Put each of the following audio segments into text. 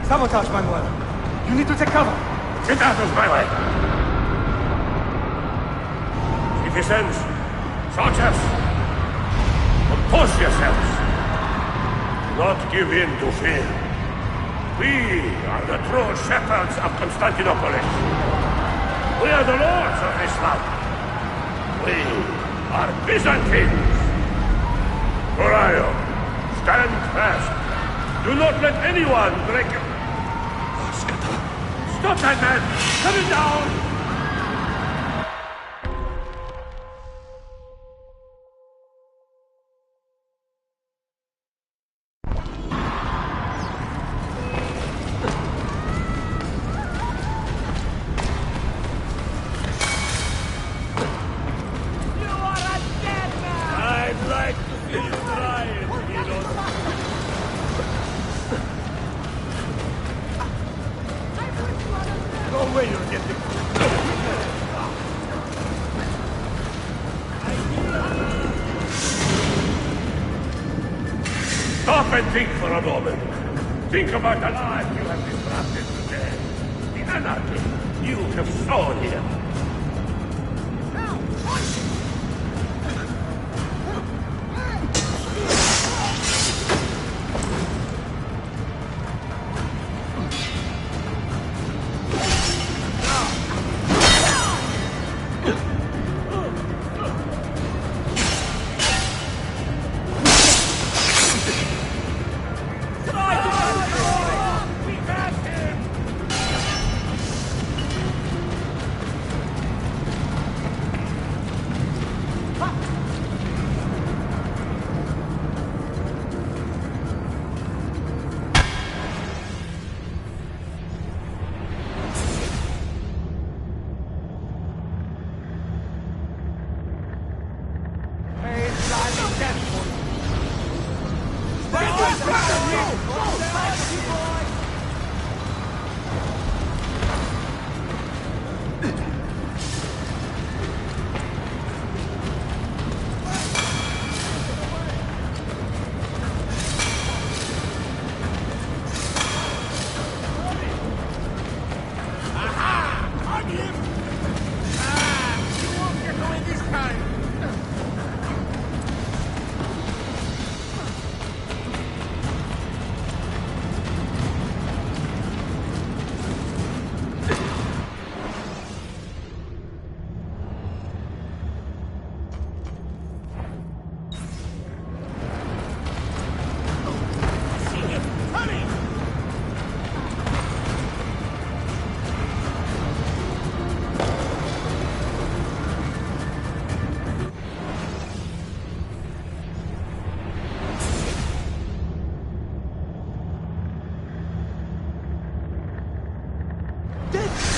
Sabotage, Manuel. You need to take cover. Get out of my way! Citizens, soldiers, compose yourselves. Do not give in to fear. We are the true shepherds of Constantinople. We are the lords of this land. We are Byzantines. Orion, stand fast. Do not let anyone break you. Stop that man! Coming down! Stop and think for a moment. Think about the life you have disrupted today. The anarchy you have sown here.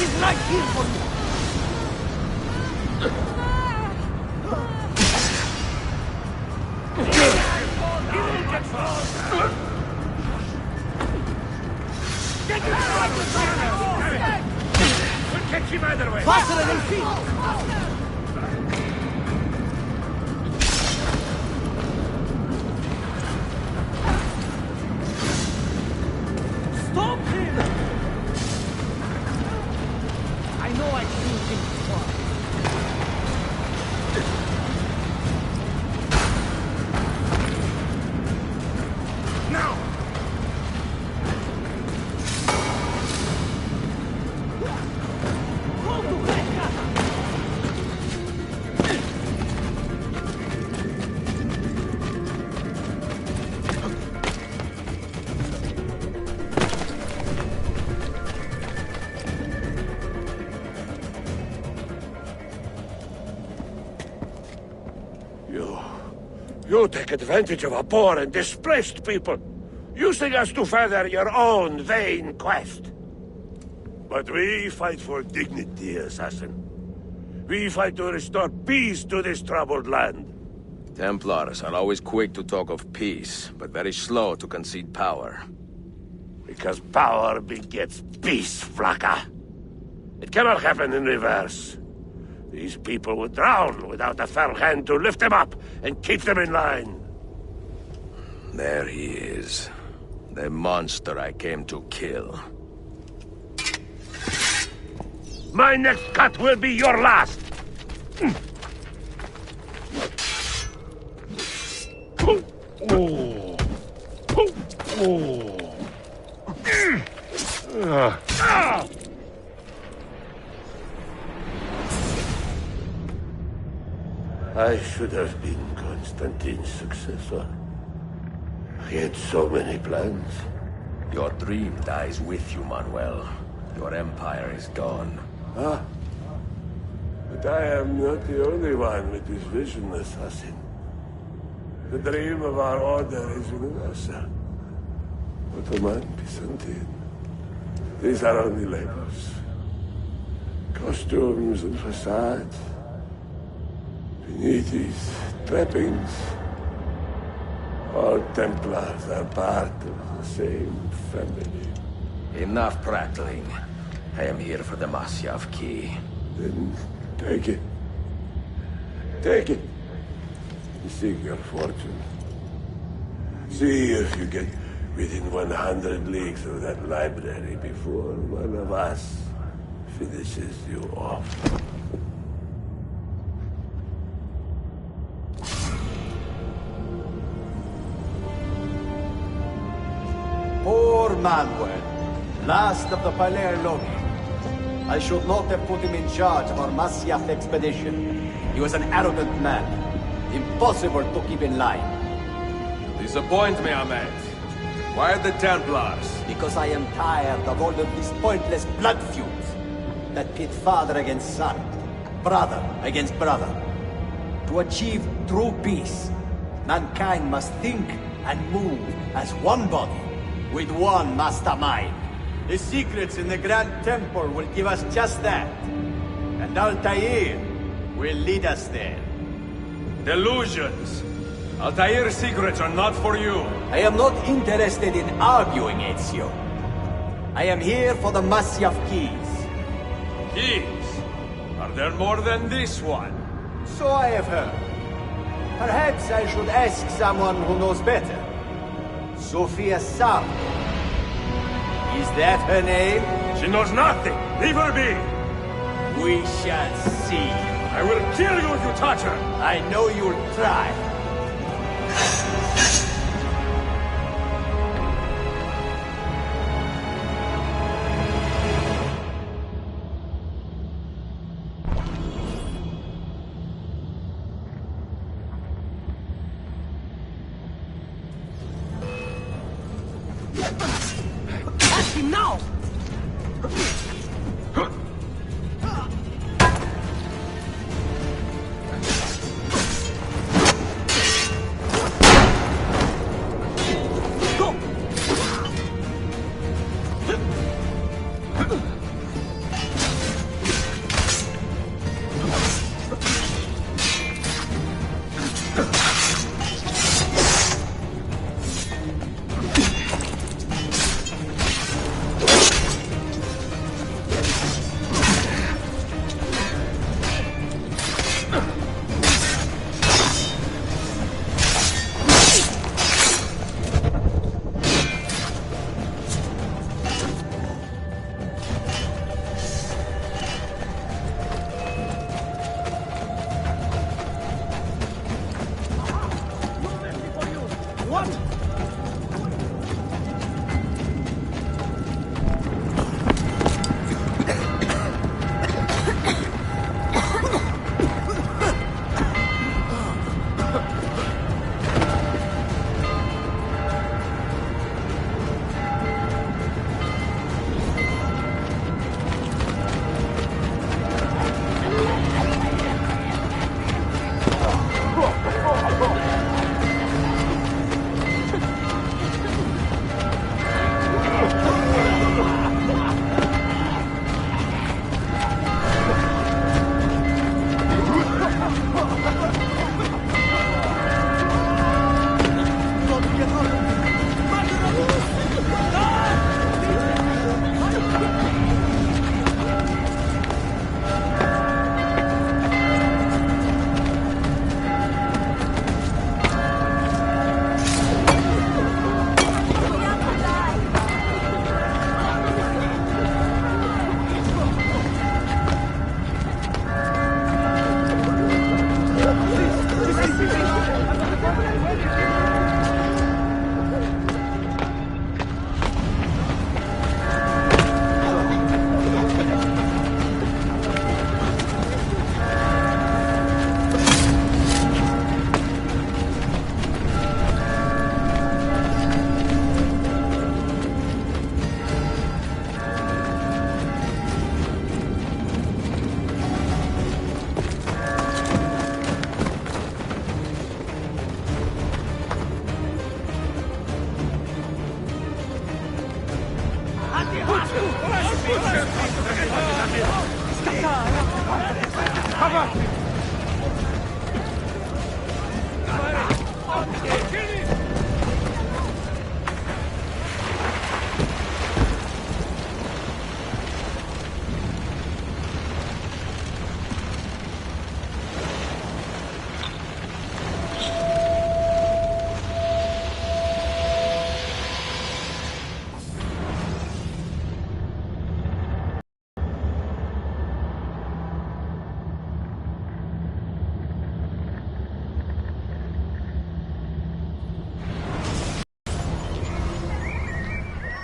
He's right here for you! Get inside the fire! We'll catch him either way! Faster than feet! You take advantage of a poor and displaced people, using us to further your own vain quest. But we fight for dignity, assassin. We fight to restore peace to this troubled land. Templars are always quick to talk of peace, but very slow to concede power. Because power begets peace, Flaka. It cannot happen in reverse. These people would drown without a fair hand to lift them up and keep them in line. There he is. The monster I came to kill. My next cut will be your last! I should have been Constantine's successor. He had so many plans. Your dream dies with you, Manuel. Your empire is gone. Ah. But I am not the only one with this vision, assassin. The dream of our order is universal. Ottoman, Byzantine. These are only labels. Costumes and facades. Beneath these trappings, all Templars are part of the same family. Enough prattling. I am here for the Masyav key. Then take it. Take it. Seek your fortune. See if you get within 100 leagues of that library before one of us finishes you off. Poor Manuel, last of the Palermogi. I should not have put him in charge of our Masyaf expedition. He was an arrogant man. Impossible to keep in line. Disappoint me, Ahmed. Why the Templars? Because I am tired of all of these pointless blood feuds that pit father against son, brother against brother. To achieve true peace, mankind must think and move as one body, with one mastermind. The secrets in the Grand Temple will give us just that. And Altair will lead us there. Delusions. Altair's secrets are not for you. I am not interested in arguing, Ezio. I am here for the Masyaf keys. Keys? Are there more than this one? So I have heard. Perhaps I should ask someone who knows better. Sophia Sam. Is that her name? She knows nothing. Leave her be. We shall see. I will kill you if you touch her. I know you'll try. Catch him now!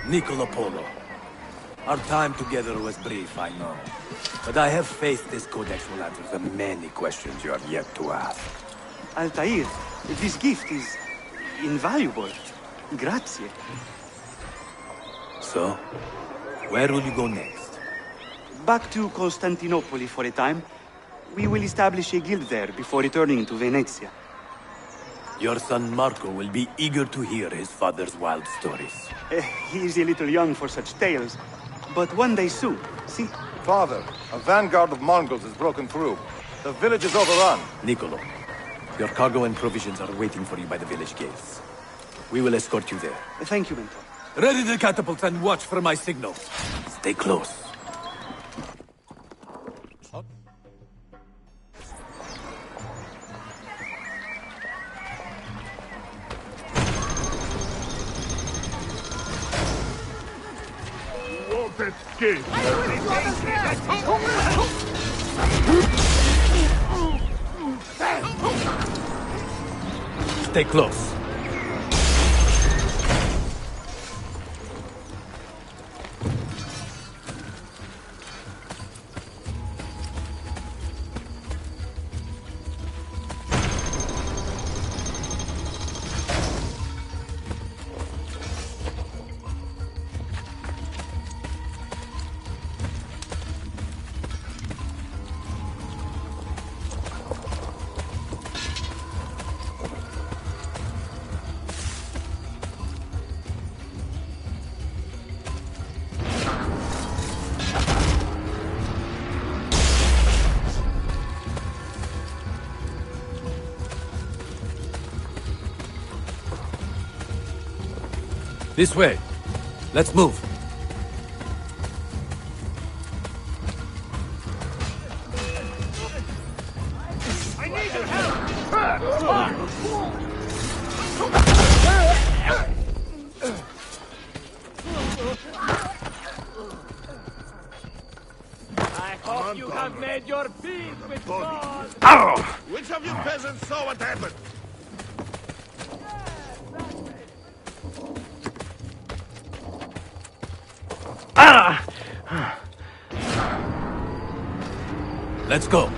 Niccolo Polo. Our time together was brief, I know. But I have faith this codex will answer the many questions you have yet to ask. Altair, this gift is invaluable. Grazie. So, where will you go next? Back to Constantinople for a time. We will establish a guild there before returning to Venezia. Your son Marco will be eager to hear his father's wild stories. He is a little young for such tales, but one day soon, see? Father, a vanguard of Mongols has broken through. The village is overrun. Niccolo, your cargo and provisions are waiting for you by the village gates. We will escort you there. Thank you, Mentor. Ready the catapults and watch for my signal. Stay close. Stay close. This way. Let's move. I need your help! I hope you have made your peace with God! Ow! Which of you peasants saw what happened? Let's go.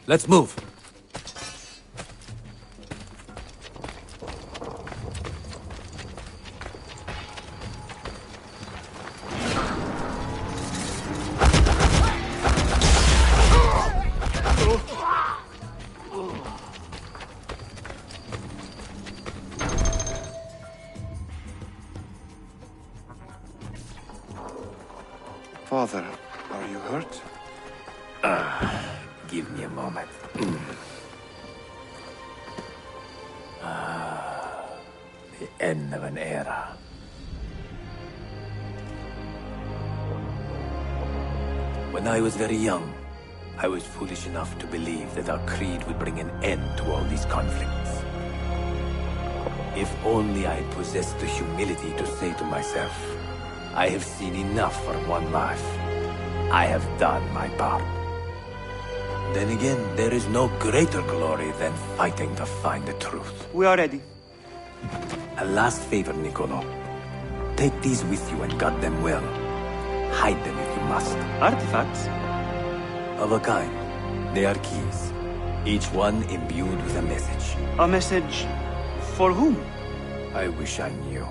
Let's move. Father, are you hurt? Give me a moment. The end of an era. When I was very young, I was foolish enough to believe that our creed would bring an end to all these conflicts. If only I possessed the humility to say to myself, I have seen enough for one life. I have done my part. Then again, there is no greater glory than fighting to find the truth. We are ready. A last favor, Niccolo. Take these with you and guard them well. Hide them if you must. Artifacts? Of a kind. They are keys. Each one imbued with a message. A message for whom? I wish I knew.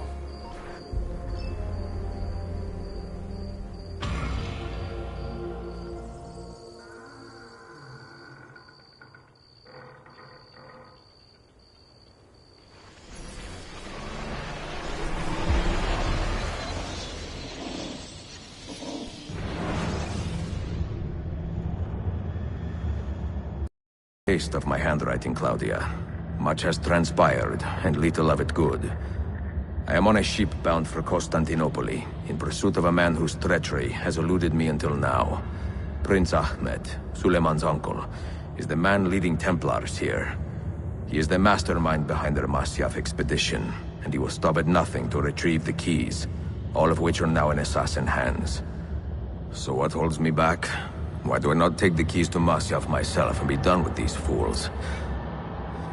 taste of my handwriting, Claudia. Much has transpired, and little of it good. I am on a ship bound for Constantinople, in pursuit of a man whose treachery has eluded me until now. Prince Ahmed, Suleiman's uncle, is the man leading Templars here. He is the mastermind behind the Masyaf expedition, and he will stop at nothing to retrieve the keys, all of which are now in assassin hands. So what holds me back? Why do I not take the keys to Masyaf myself and be done with these fools?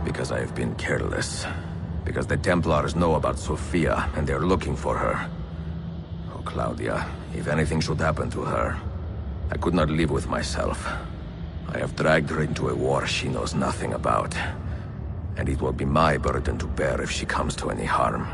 Because I have been careless. Because the Templars know about Sophia, and they're looking for her. Oh, Claudia, if anything should happen to her, I could not live with myself. I have dragged her into a war she knows nothing about. And it will be my burden to bear if she comes to any harm.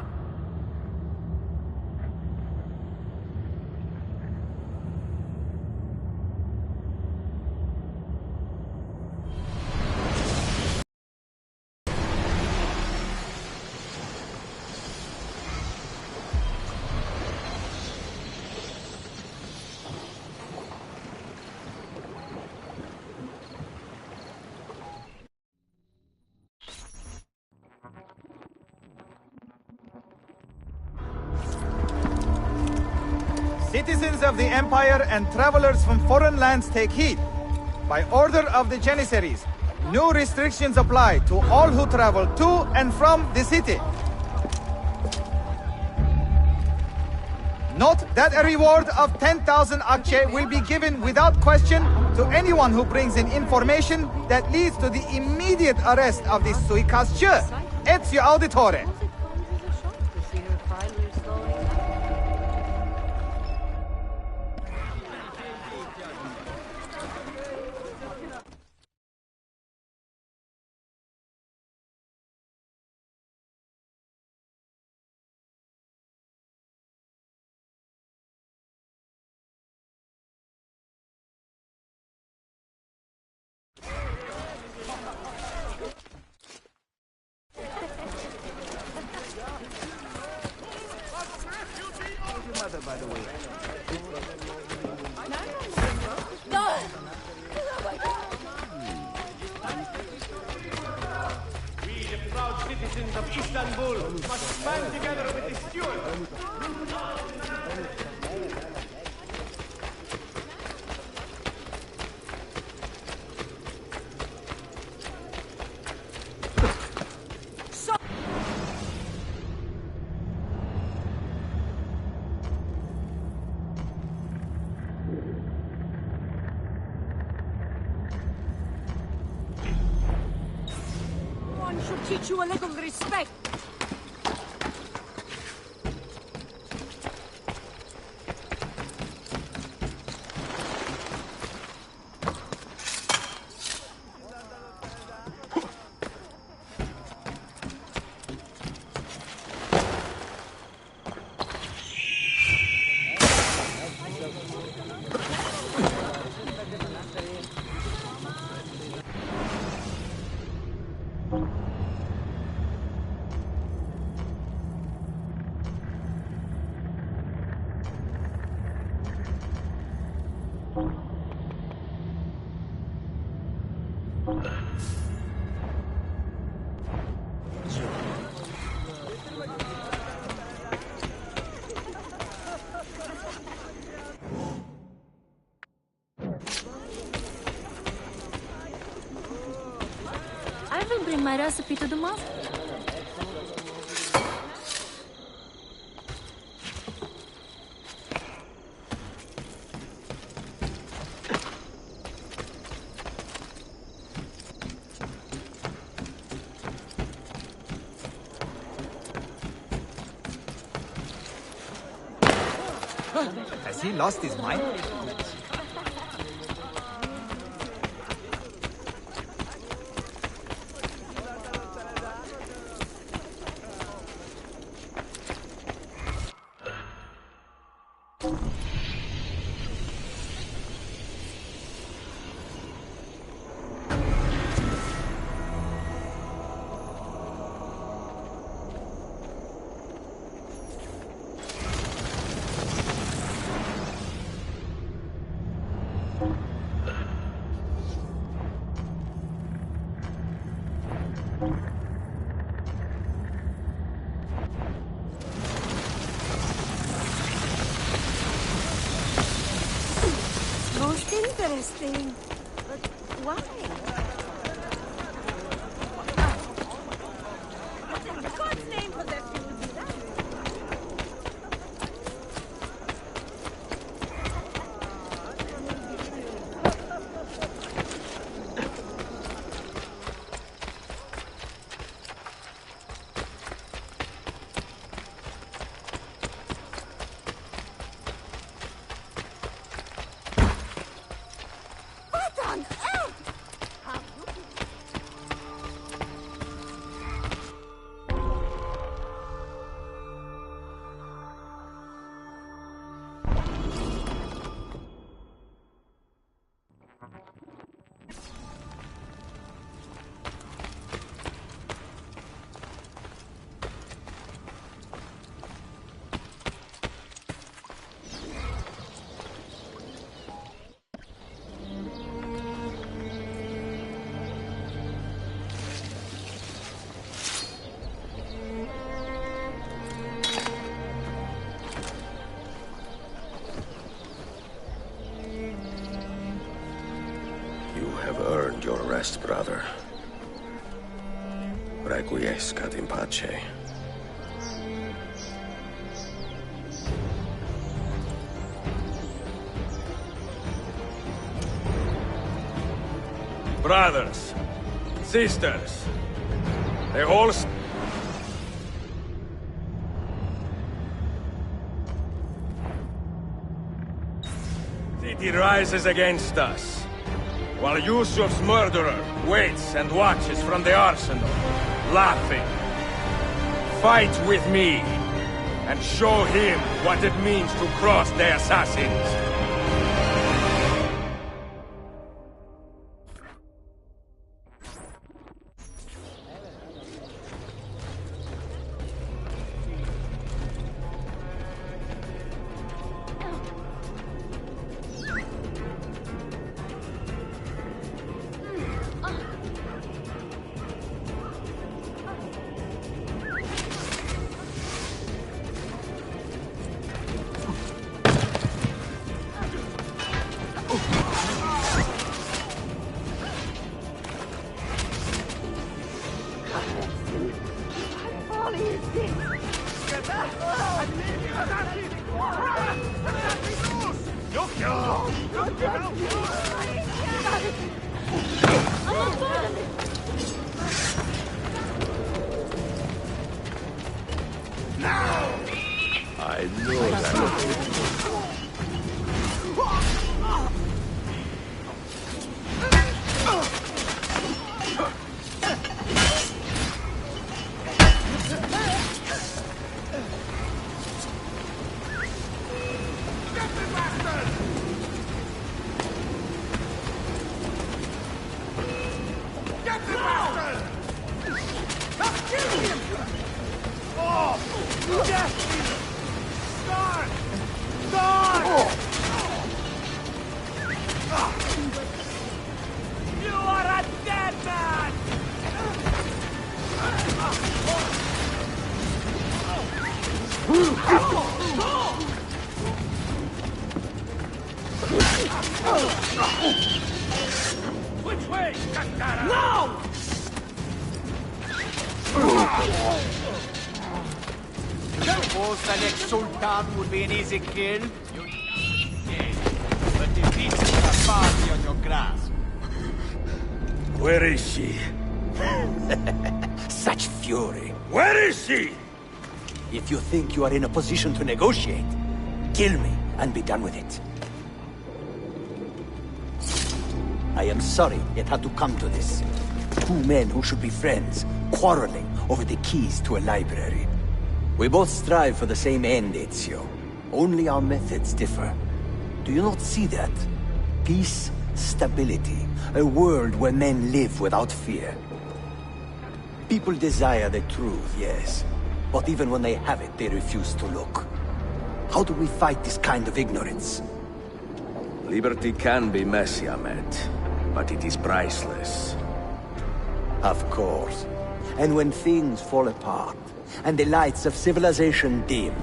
Citizens of the Empire and travelers from foreign lands take heed. By order of the Janissaries, new restrictions apply to all who travel to and from the city. Note that a reward of 10,000 akçe will be given without question to anyone who brings in information that leads to the immediate arrest of the suikastçı. Ezio Auditore. By the way. No! We, the proud citizens of Istanbul, must band together with the steward. Teach you a little respect. I will bring my recipe to the mosque. Has he lost his mind? Most interesting. But why? What in God's name possessed you to do that? What on earth? How you You have earned your rest, brother. Requiescat in pace. Brothers, sisters, the whole city rises against us, while Yusuf's murderer waits and watches from the arsenal, laughing. Fight with me, and show him what it means to cross the assassins. I know that. Which way, Kakara? No! Suppose the next Sultan would be an easy kill? You're dead, but defeat is a party on your grasp. Where is she? Such fury. Where is she? If you think you are in a position to negotiate, kill me and be done with it. I am sorry it had to come to this. Two men who should be friends, quarreling over the keys to a library. We both strive for the same end, Ezio. Only our methods differ. Do you not see that? Peace, stability, a world where men live without fear. People desire the truth, yes. But even when they have it, they refuse to look. How do we fight this kind of ignorance? Liberty can be messy, Ahmed, but it is priceless. Of course. And when things fall apart, and the lights of civilization dim,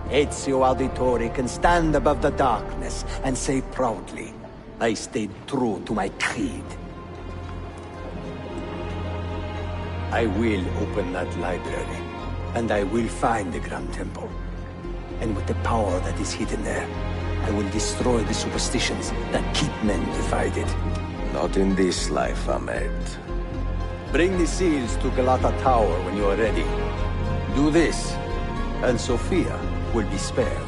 Ezio Auditore can stand above the darkness and say proudly, I stayed true to my creed. I will open that library, and I will find the Grand Temple. And with the power that is hidden there, I will destroy the superstitions that keep men divided. Not in this life, Ahmed. Bring the seals to Galata Tower when you are ready. Do this, and Sophia will be spared.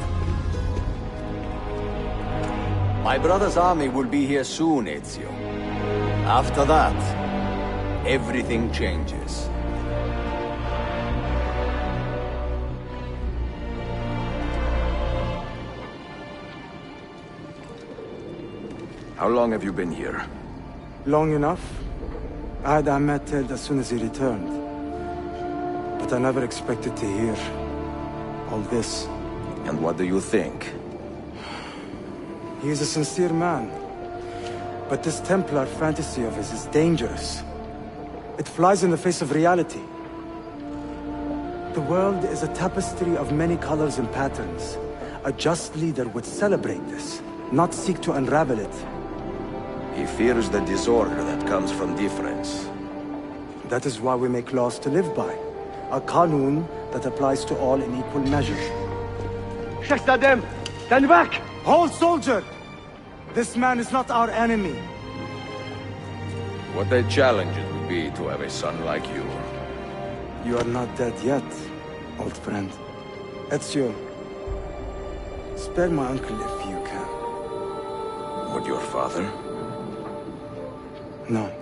My brother's army will be here soon, Ezio. After that, everything changes. How long have you been here? Long enough. I had Ahmed killed as soon as he returned. But I never expected to hear all this. And what do you think? He is a sincere man. But this Templar fantasy of his is dangerous. It flies in the face of reality. The world is a tapestry of many colors and patterns. A just leader would celebrate this, not seek to unravel it. He fears the disorder that comes from difference. That is why we make laws to live by. A qanun that applies to all in equal measure. Shahzadem, stand back! Hold, soldier! This man is not our enemy. What a challenge it would be to have a son like you. You are not dead yet, old friend. Ezio, spare my uncle if you can. Would your father? No.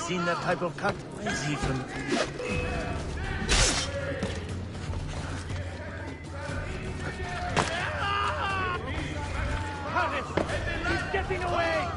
Seen that type of cut? Is he from... He's getting away!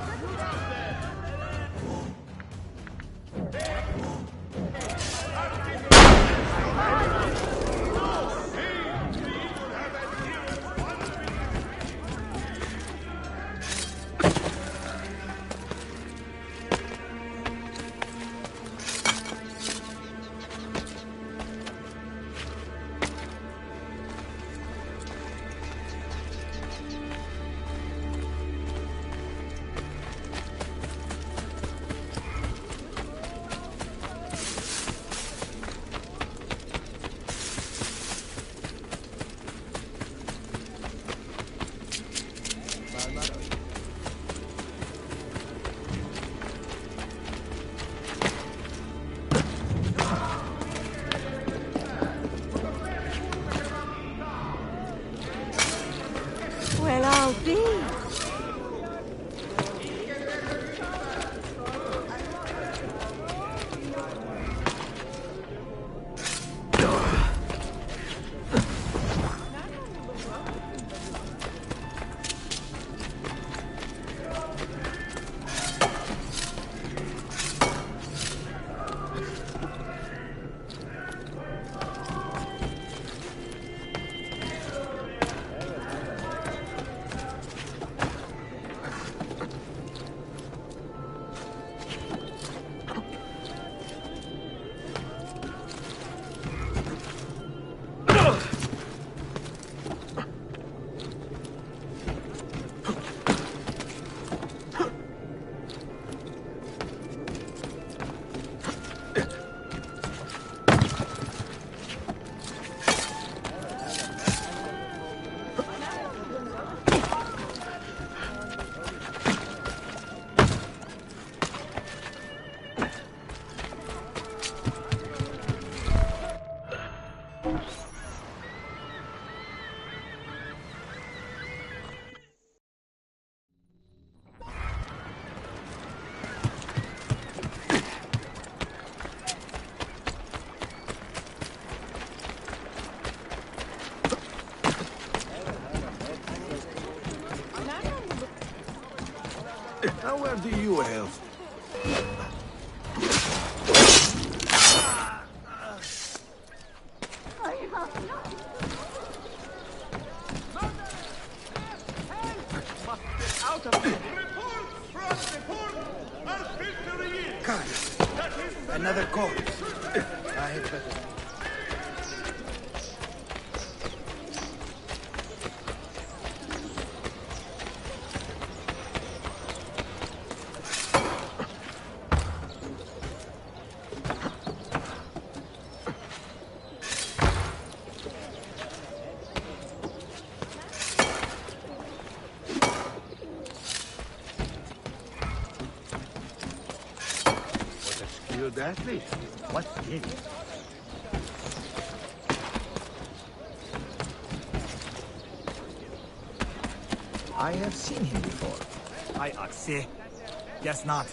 be? Now where do you hail? Out of it! Report! Frost, report! Our filtering in! God, another corpse. I had better. Skilled athlete. What's in it? I have seen him before. I see. Guess not.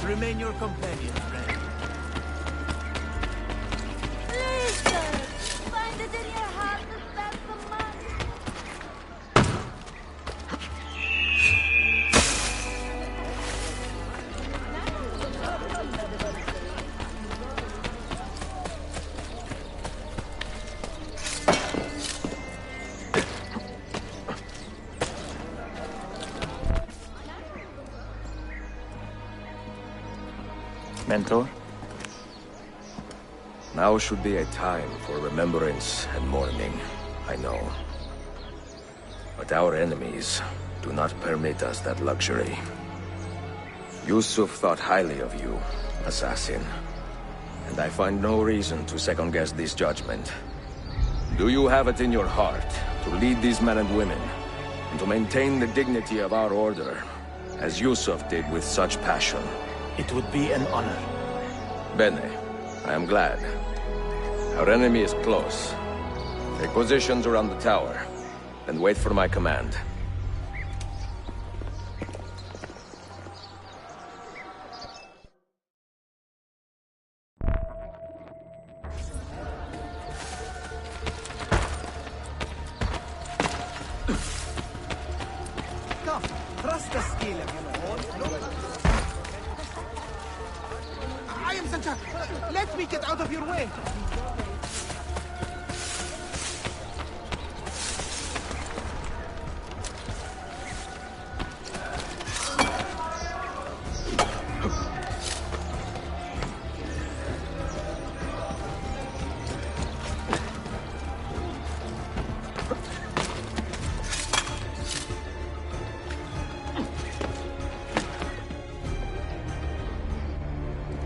Let's remain your companion, friend. Listen! Find it in your heart to spend some money. Mentor? Now should be a time for remembrance and mourning, I know. But our enemies do not permit us that luxury. Yusuf thought highly of you, assassin. And I find no reason to second-guess this judgment. Do you have it in your heart to lead these men and women, and to maintain the dignity of our order, as Yusuf did with such passion? It would be an honor. Bene. I am glad. Our enemy is close. Take positions around the tower, and wait for my command. Come, trust the skill of your I am Sanjak. Let me get out of your way.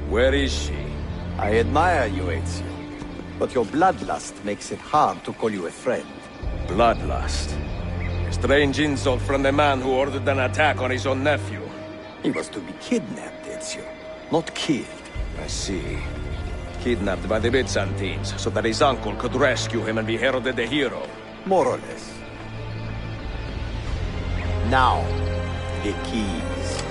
Where is she? I admire you, Ezio. But your bloodlust makes it hard to call you a friend. Bloodlust. A strange insult from the man who ordered an attack on his own nephew. He was to be kidnapped, Ezio, not killed. I see. Kidnapped by the Byzantines, so that his uncle could rescue him and be heralded a hero. More or less. Now, the keys.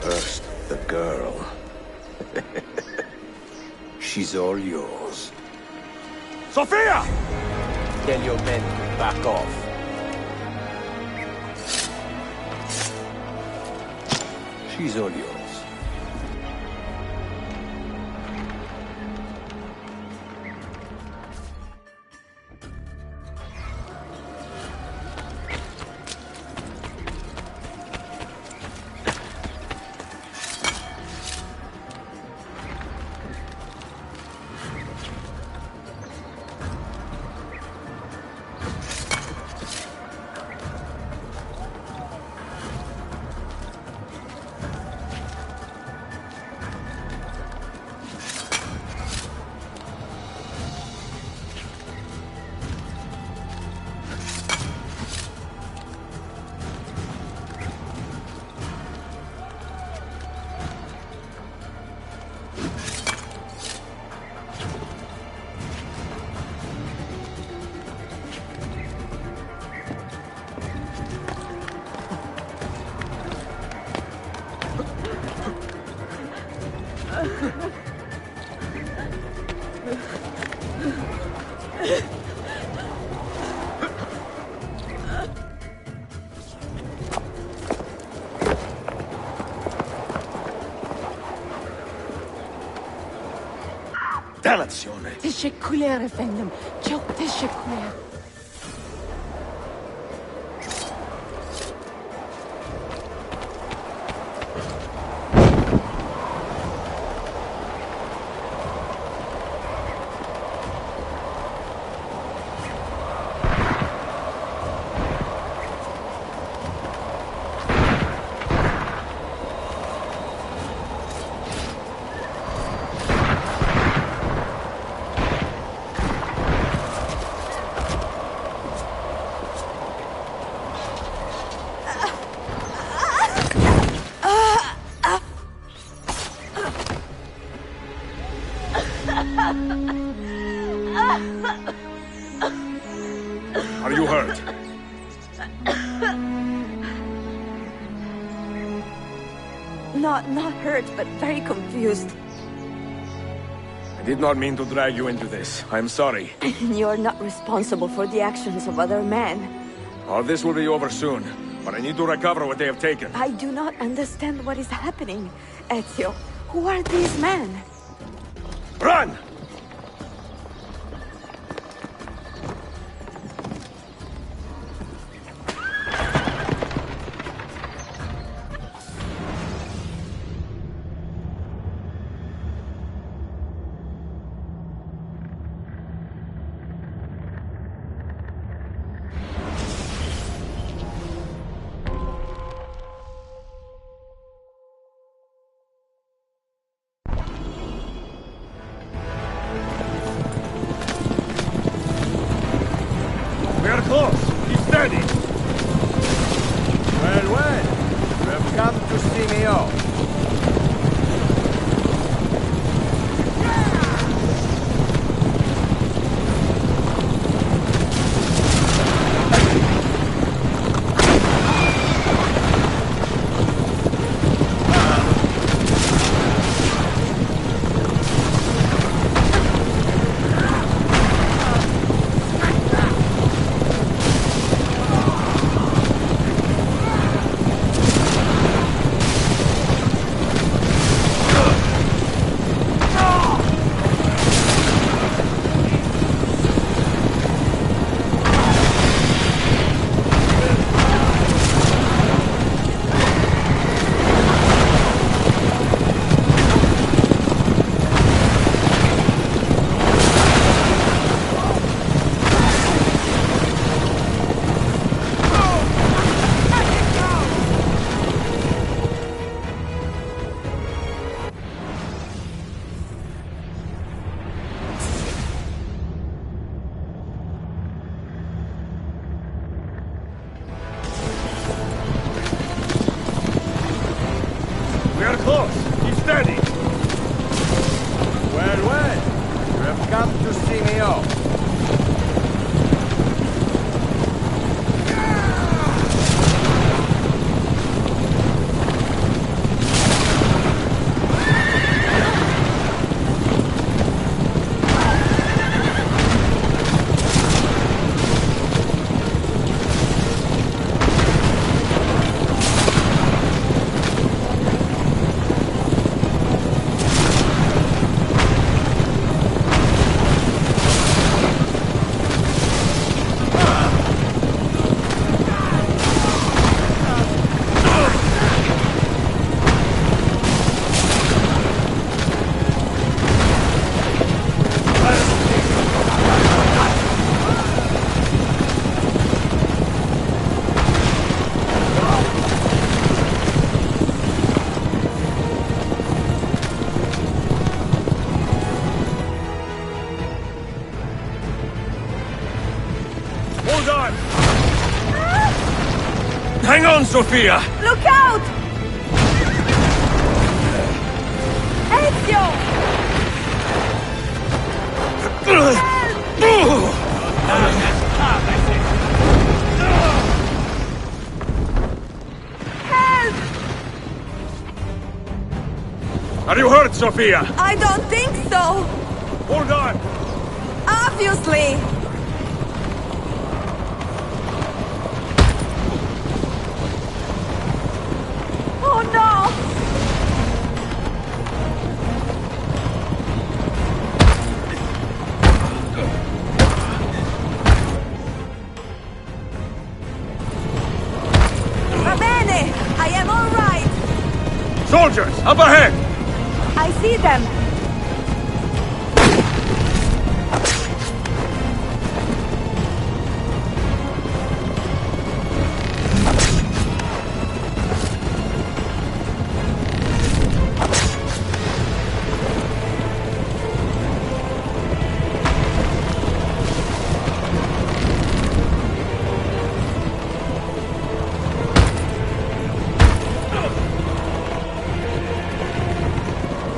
First, the girl. She's all yours. Sophia! Tell your men to back off. She's all yours. Dalazione. تشكلها يا فندم. çok teşekkürler. Not hurt, but very confused. I did not mean to drag you into this. I'm sorry. You're not responsible for the actions of other men. All this will be over soon, but I need to recover what they have taken. I do not understand what is happening. Ezio, who are these men? Run! Close. Keep steady. Well, well. You have come to see me off. We are close. Keep steady. Well, well. You have come to see me off. Hold on! Hang on, Sophia! Look out! Ezio! Help! Are you hurt, Sophia? I don't think so! Hold on! Obviously! Oh no! Va bene! I am all right! Soldiers, up ahead! I see them!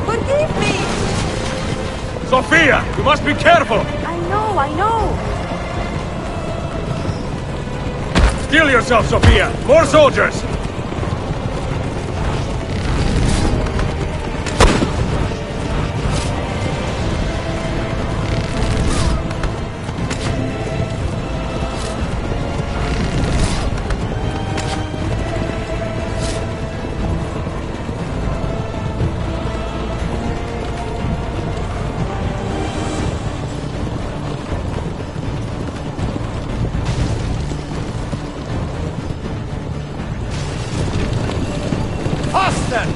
Forgive me! Sophia, you must be careful! I know! Steel yourself, Sophia! More soldiers! Faster!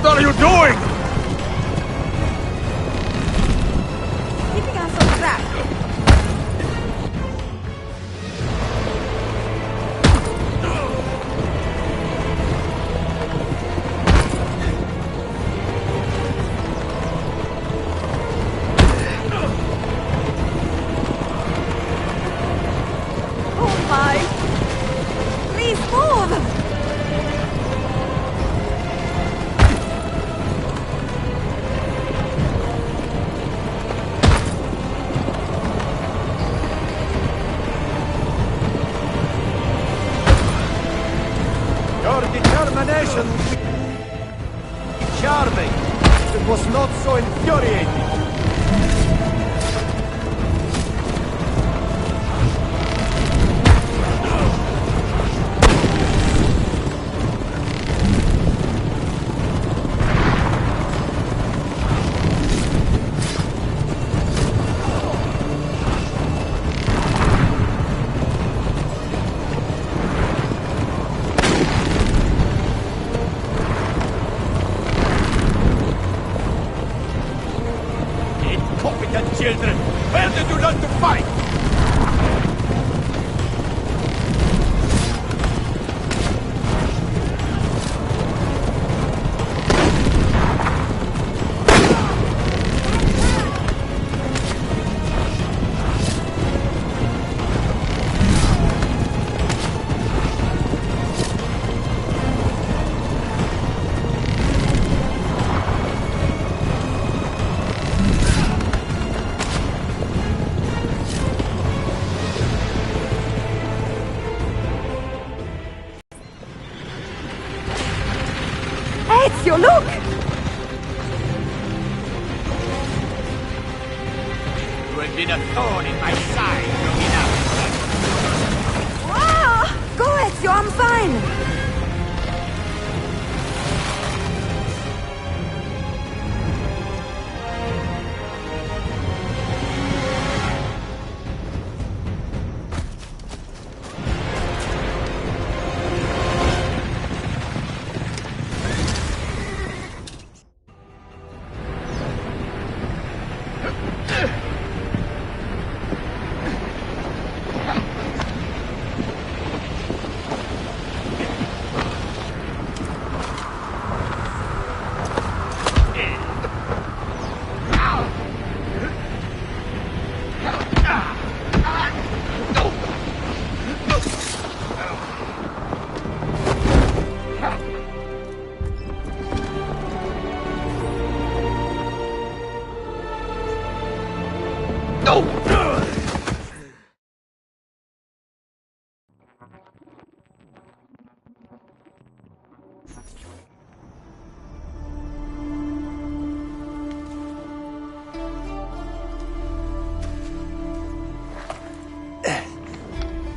What are you doing? Keeping us on track. Oh my! Please move! Your determination charming. It was not so infuriating. Incompetent children! Where did you learn to fight? Ezio, look! You have been a thorn in my side long enough. Ah! Go, Ezio, I'm fine!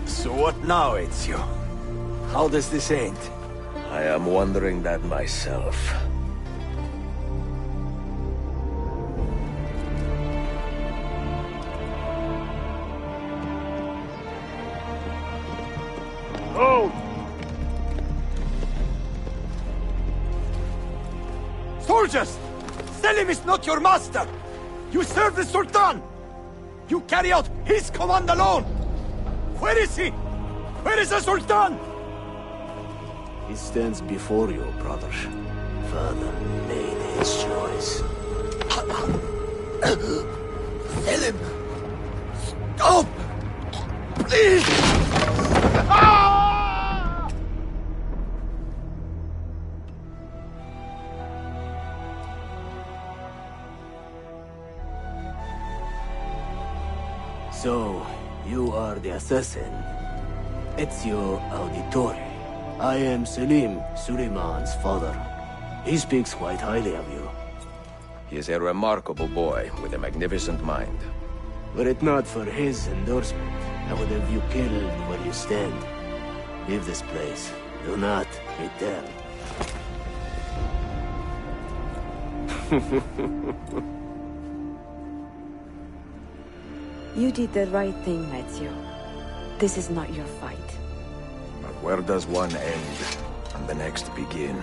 So what now, Ezio? How does this end? I am wondering that myself. Oh! Soldiers! Selim is not your master! You serve the Sultan! You carry out his command alone! Where is he? Where is the Sultan? He stands before you, brother. Father made his choice. Selim! Stop! Please! So, You are the assassin. Ezio Auditore. I am Selim, Suleiman's father. He speaks quite highly of you. He is a remarkable boy with a magnificent mind. Were it not for his endorsement, I would have you killed where you stand. Leave this place. Do not return. You did the right thing, Ezio. This is not your fight. But where does one end and the next begin?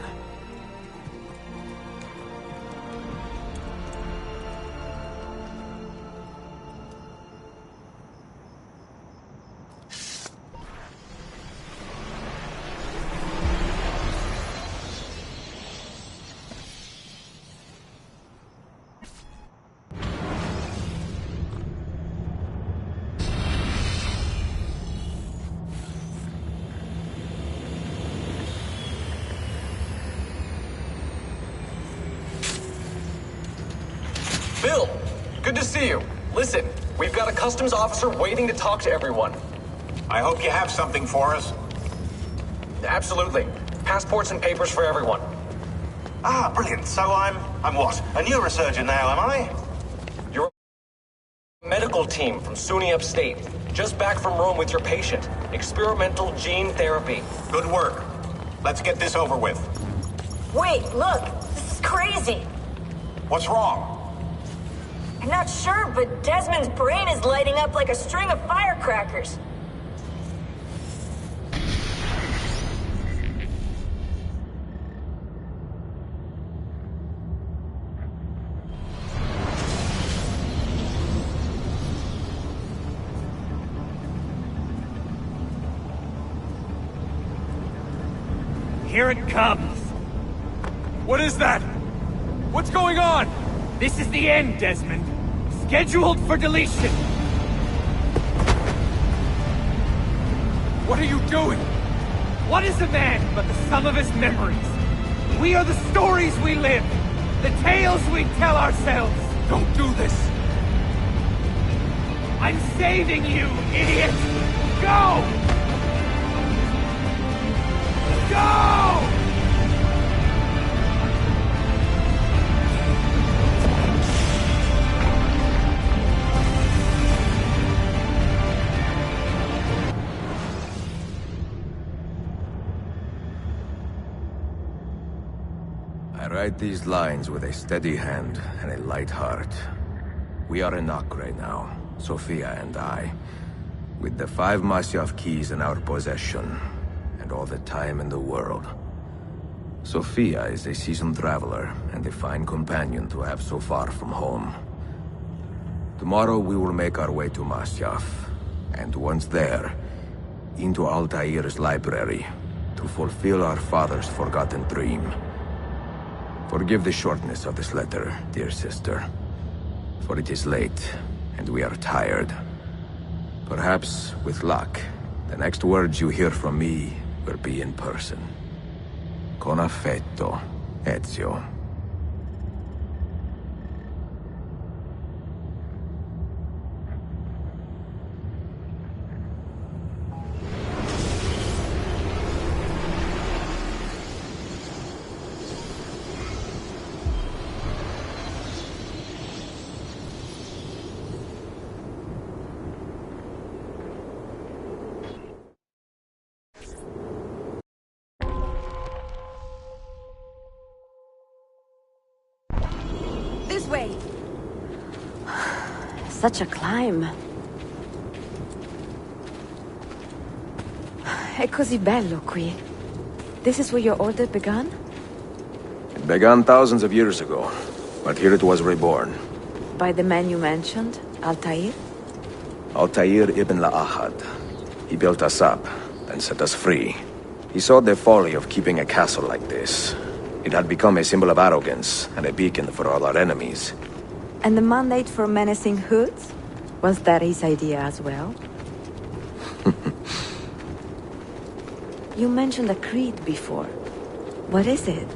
Bill, good to see you. Listen, we've got a customs officer waiting to talk to everyone. I hope you have something for us. Absolutely. Passports and papers for everyone. Ah, brilliant. So I'm what? A neurosurgeon now, am I? You're a medical team from SUNY Upstate. Just back from Rome with your patient. Experimental gene therapy. Good work. Let's get this over with. Wait, look! This is crazy! What's wrong? I'm not sure, but Desmond's brain is lighting up like a string of firecrackers. Here it comes! What is that? What's going on? This is the end, Desmond. Scheduled for deletion. What are you doing? What is a man but the sum of his memories? We are the stories we live, the tales we tell ourselves. Don't do this. I'm saving you, idiot! Go! Go! I write these lines with a steady hand and a light heart. We are in Acre now, Sofia and I, with the 5 Masyaf keys in our possession, and all the time in the world. Sofia is a seasoned traveler, and a fine companion to have so far from home. Tomorrow we will make our way to Masyaf, and once there, into Altair's library, to fulfill our father's forgotten dream. Forgive the shortness of this letter, dear sister. For it is late, and we are tired. Perhaps, with luck, the next words you hear from me will be in person. Con affetto, Ezio. This way! Such a climb. È così bello qui. This is where your order began? It began thousands of years ago, but here it was reborn. By the man you mentioned, Altair? Altair ibn La'ahad. He built us up, then set us free. He saw the folly of keeping a castle like this. It had become a symbol of arrogance, and a beacon for all our enemies. And the mandate for menacing hoods? Was that his idea as well? You mentioned a creed before. What is it?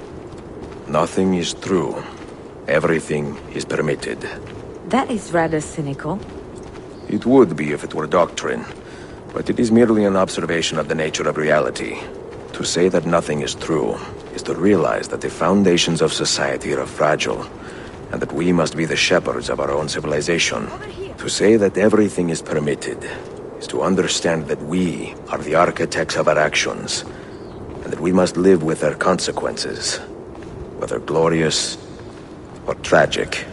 Nothing is true. Everything is permitted. That is rather cynical. It would be if it were doctrine, but it is merely an observation of the nature of reality. To say that nothing is true is to realize that the foundations of society are fragile, and that we must be the shepherds of our own civilization. To say that everything is permitted is to understand that we are the architects of our actions, and that we must live with their consequences, whether glorious or tragic.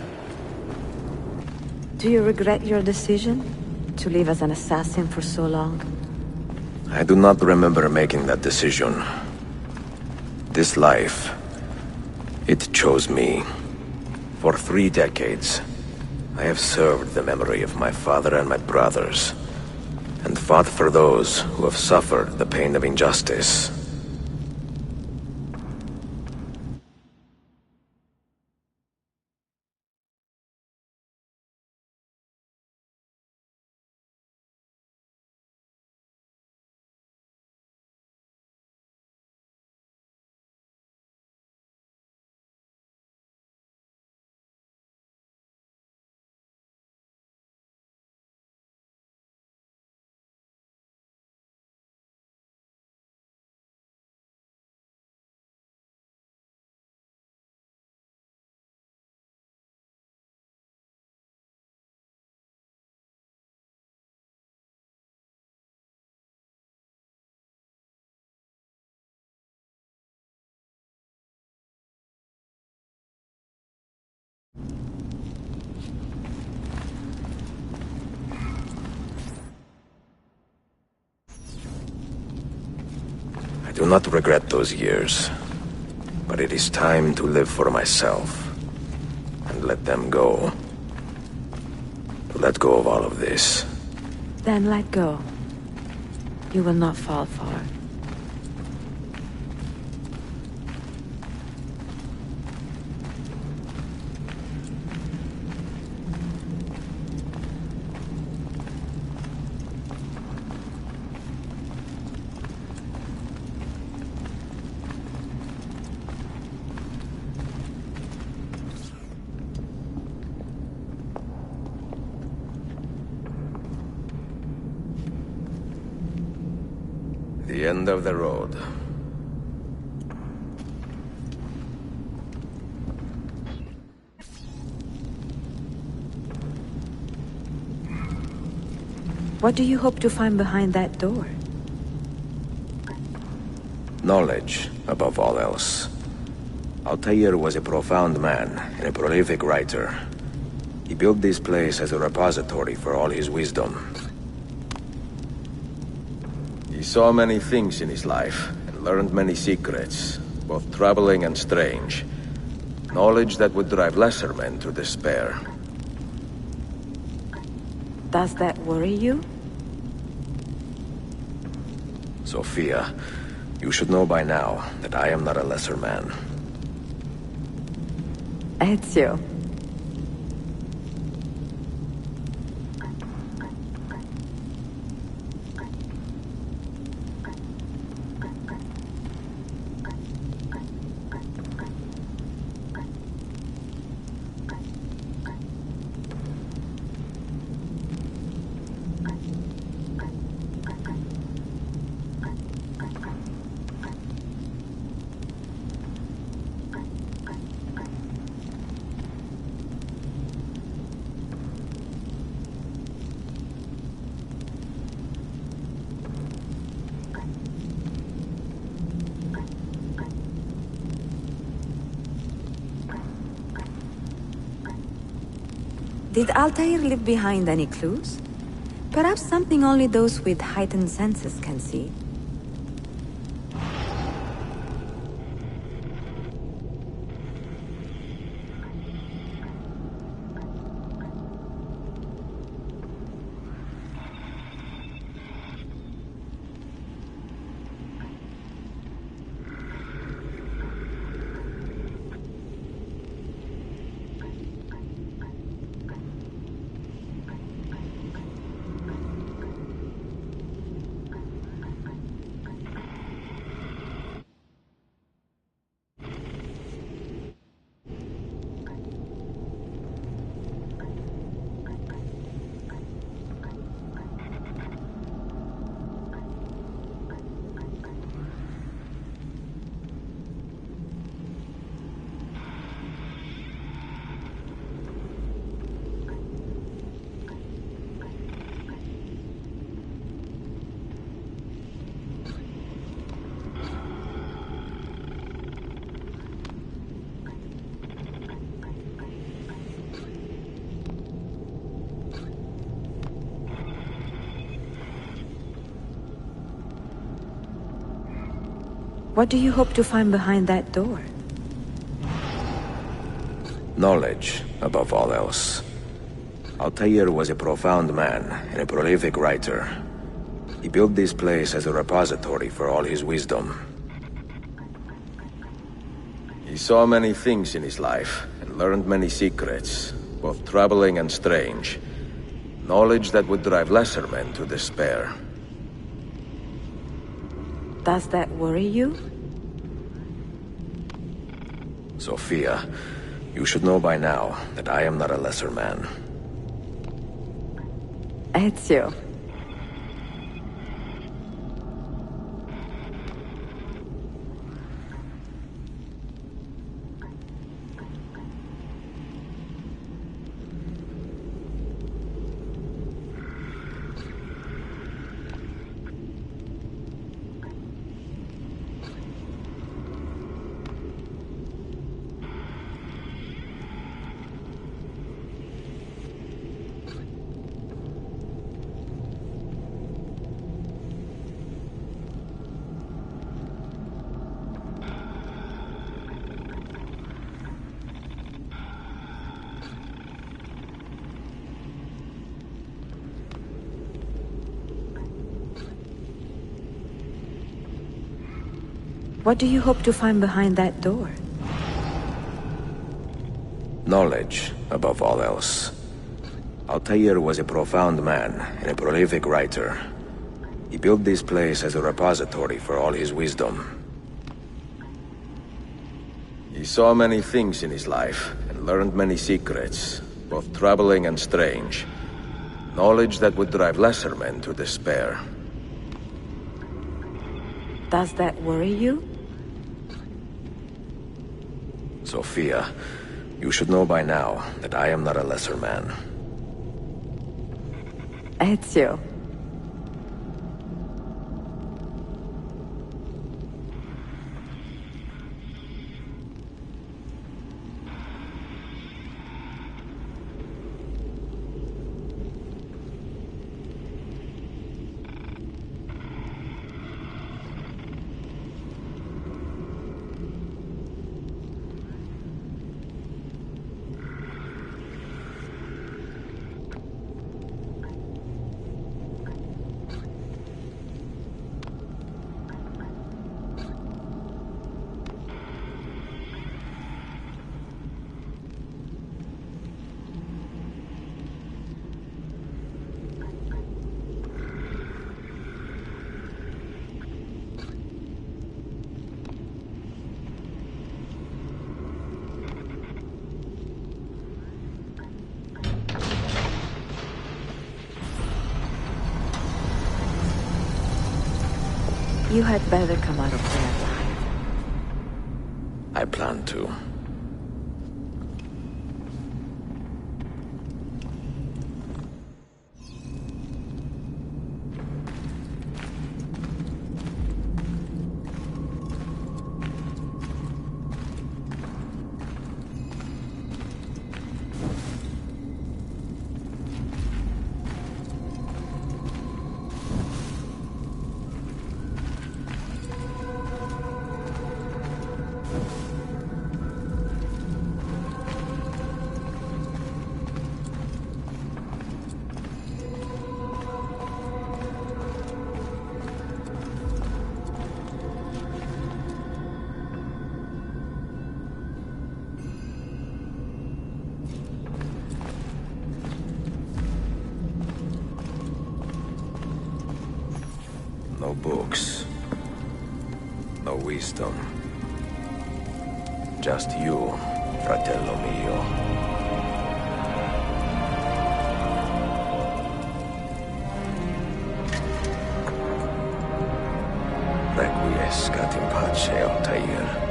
Do you regret your decision to live as an assassin for so long? I do not remember making that decision. This life, it chose me. For 3 decades, I have served the memory of my father and my brothers, and fought for those who have suffered the pain of injustice. I do not regret those years, but it is time to live for myself, and let them go. To let go of all of this. Then let go. You will not fall far. The end of the road. What do you hope to find behind that door? Knowledge, above all else. Altair was a profound man and a prolific writer. He built this place as a repository for all his wisdom. He saw many things in his life, and learned many secrets, both troubling and strange. Knowledge that would drive lesser men to despair. Does that worry you? Sophia, you should know by now that I am not a lesser man. Ezio. Did Altair leave behind any clues? Perhaps something only those with heightened senses can see. What do you hope to find behind that door? Knowledge, above all else. Altair was a profound man and a prolific writer. He built this place as a repository for all his wisdom. He saw many things in his life and learned many secrets, both troubling and strange. Knowledge that would drive lesser men to despair. Does that worry you? Sophia, you should know by now that I am not a lesser man. Ezio. What do you hope to find behind that door? Knowledge, above all else. Altair was a profound man and a prolific writer. He built this place as a repository for all his wisdom. He saw many things in his life and learned many secrets, both troubling and strange. Knowledge that would drive lesser men to despair. Does that worry you? Sophia, you should know by now that I am not a lesser man. Ezio. You had better come out of there alive. I plan to. No books. No wisdom. Just you, fratello mio. Requiescat in pace, Altair.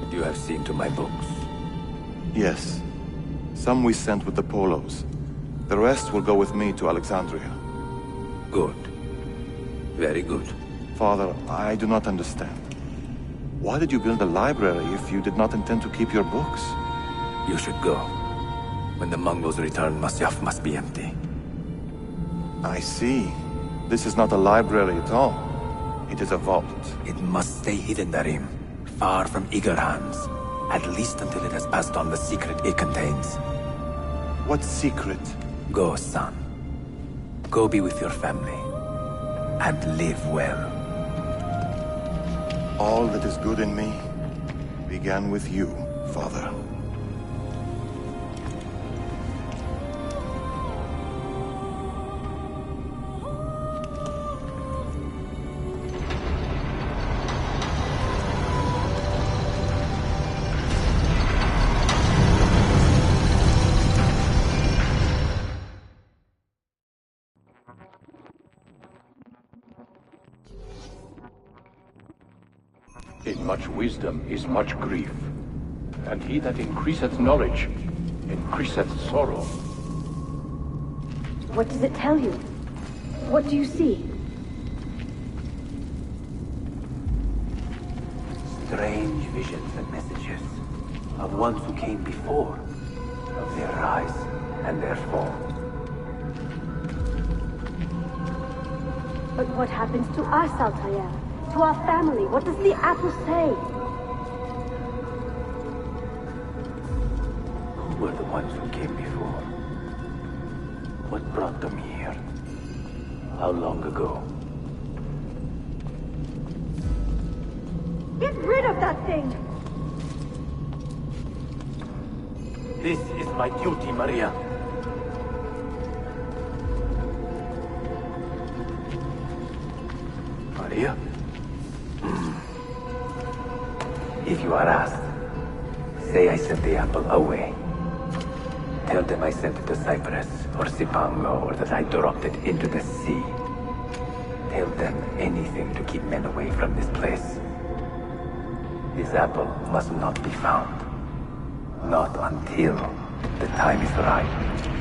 You have seen to my books? Yes. Some we sent with the Polos. The rest will go with me to Alexandria. Good. Very good. Father, I do not understand. Why did you build a library if you did not intend to keep your books? You should go. When the Mongols return, Masyaf must be empty. I see. This is not a library at all. It is a vault. It must stay hidden, Darim. Far from eager hands. At least until it has passed on the secret it contains. What secret? Go, son. Go be with your family. And live well. All that is good in me began with you, Father. In much wisdom is much grief, and he that increaseth knowledge increaseth sorrow. What does it tell you? What do you see? Strange visions and messages of ones who came before, of their rise and their fall. But what happens to us, Altair? To our family? What does the apple say? Who were the ones who came before? What brought them here? How long ago? Get rid of that thing! This is my duty, Maria. Maria? If you are asked, say I sent the apple away. Tell them I sent it to Cyprus or Cipango, or that I dropped it into the sea. Tell them anything to keep men away from this place. This apple must not be found. Not until the time is right.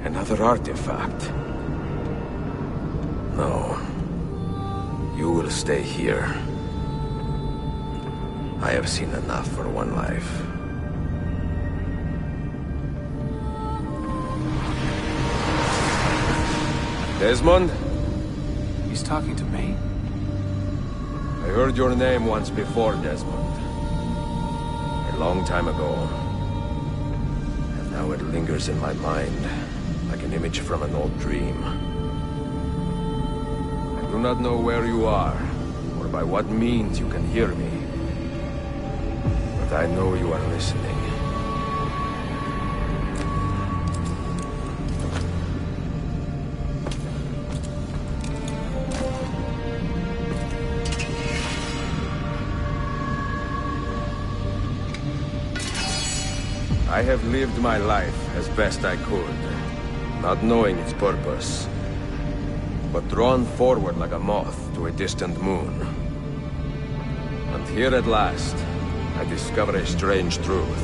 Another artifact. No. You will stay here. I have seen enough for one life. Desmond? He's talking to me. I heard your name once before, Desmond. I long time ago. And now it lingers in my mind, like an image from an old dream. I do not know where you are, or by what means you can hear me. But I know you are listening. I have lived my life as best I could, not knowing its purpose, but drawn forward like a moth to a distant moon. And here at last, I discover a strange truth.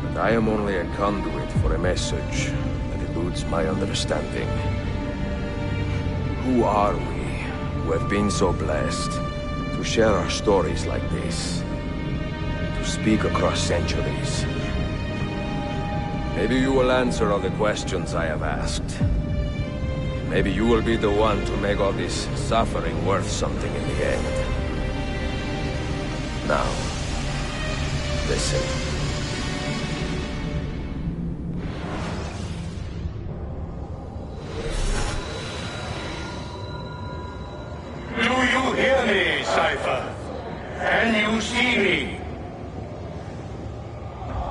That I am only a conduit for a message that eludes my understanding. Who are we, who have been so blessed, to share our stories like this? Speak across centuries. Maybe you will answer all the questions I have asked. Maybe you will be the one to make all this suffering worth something in the end. Now, listen. Do you hear me, Cypher? Can you see me?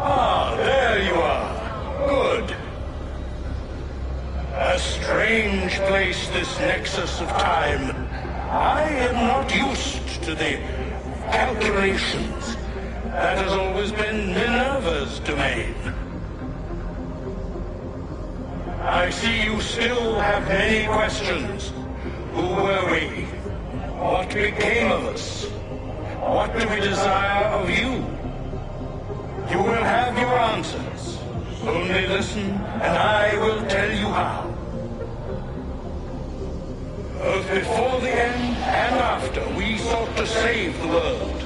Ah, there you are. Good. A strange place, this nexus of time. I am not used to the calculations. That has always been Minerva's domain. I see you still have many questions. Who were we? What became of us? What do we desire of you? You will have your answers. Only listen, and I will tell you how. Both before the end and after, we sought to save the world.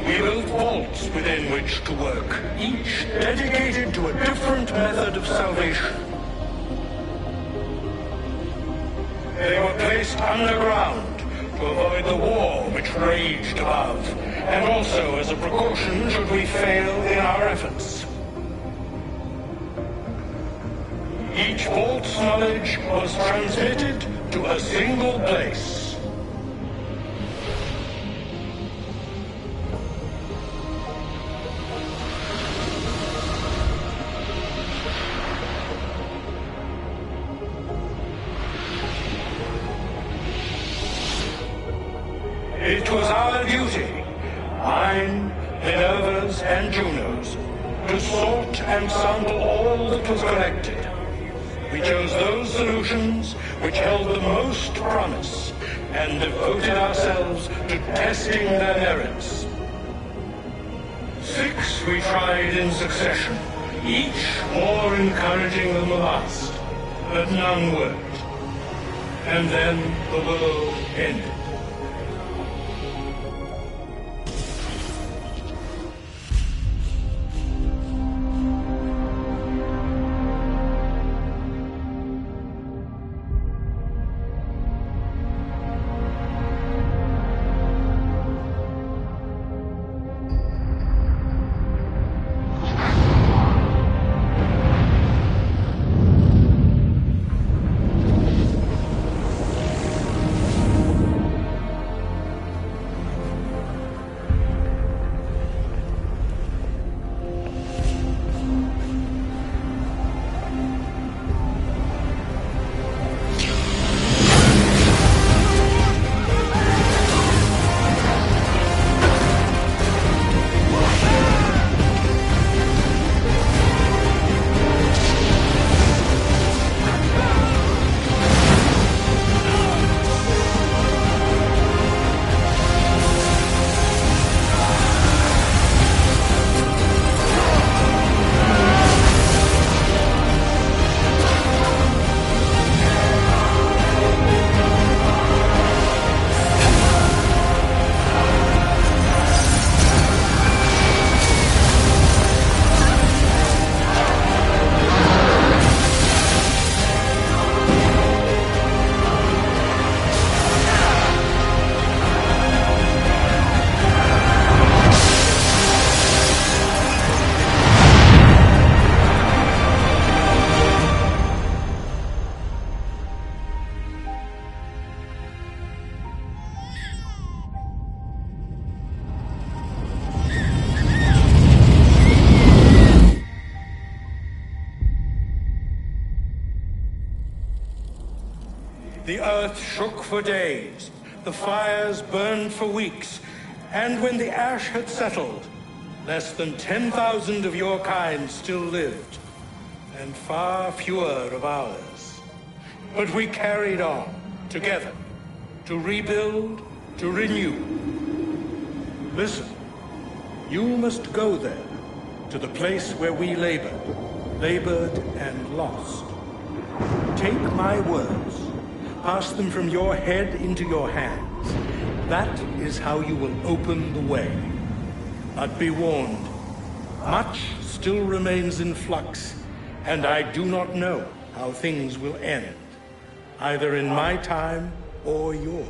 We built vaults within which to work, each dedicated to a different method of salvation. They were placed underground to avoid the war which raged above, and also as a precaution should we fail in our efforts. Each vault's knowledge was transmitted to a single place. It was our duty, mine, Minerva's, and Juno's, to sort and sample all that was collected. We chose those solutions which held the most promise, and devoted ourselves to testing their merits. 6 we tried in succession, each more encouraging than the last, but none worked. And then the world ended. The earth shook for days, the fires burned for weeks, and when the ash had settled, less than 10,000 of your kind still lived, and far fewer of ours. But we carried on, together, to rebuild, to renew. Listen, you must go there, to the place where we labored and lost. Take my words, pass them from your head into your hands. That is how you will open the way. But be warned, much still remains in flux, and I do not know how things will end, either in my time or yours.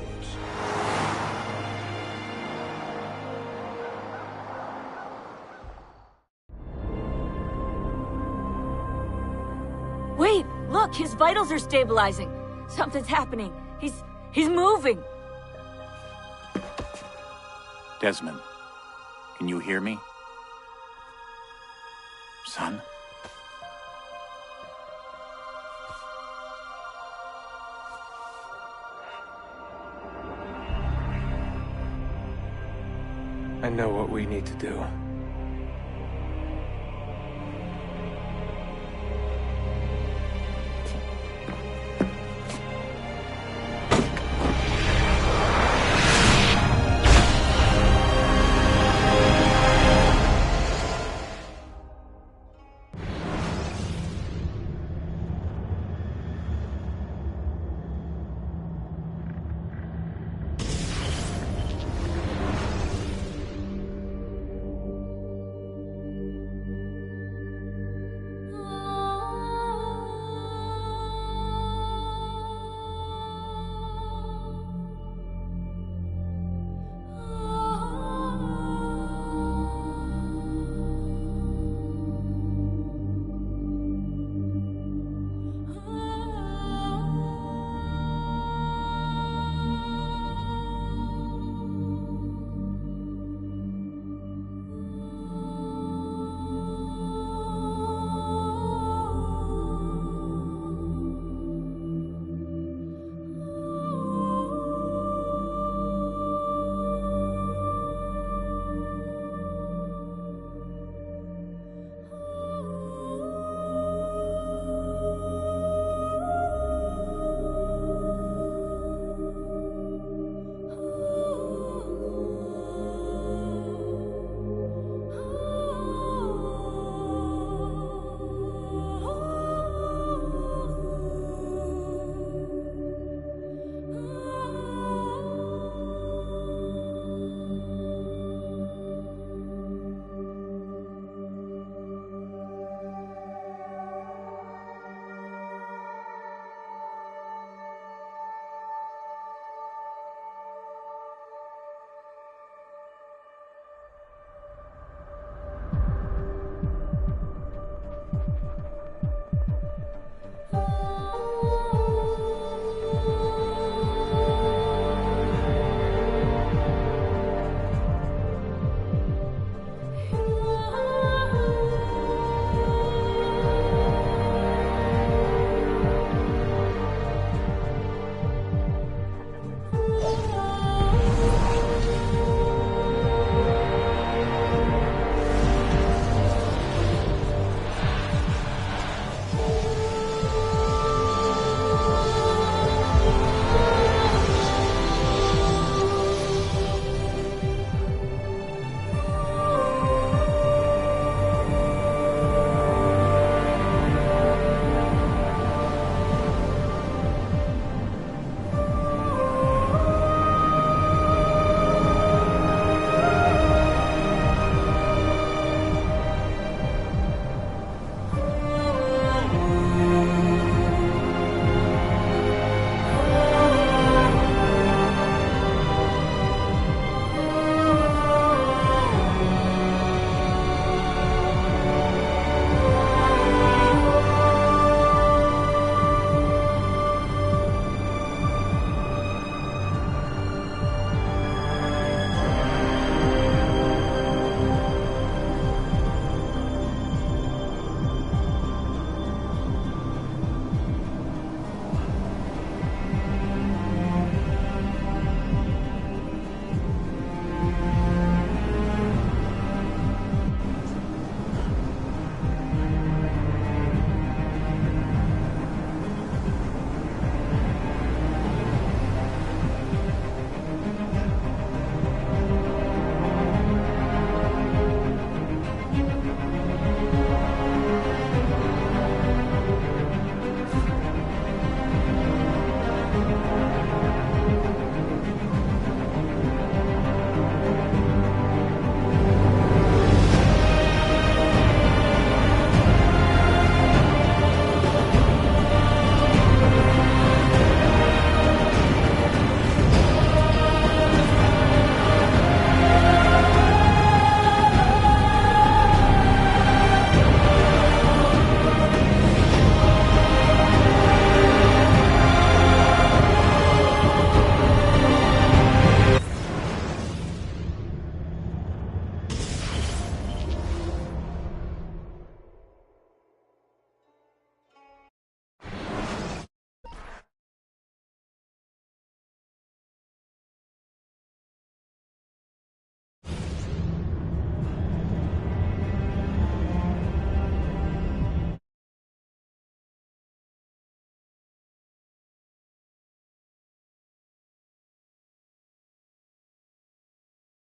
Wait, look, his vitals are stabilizing. Something's happening. He's moving. Desmond, can you hear me? Son? I know what we need to do.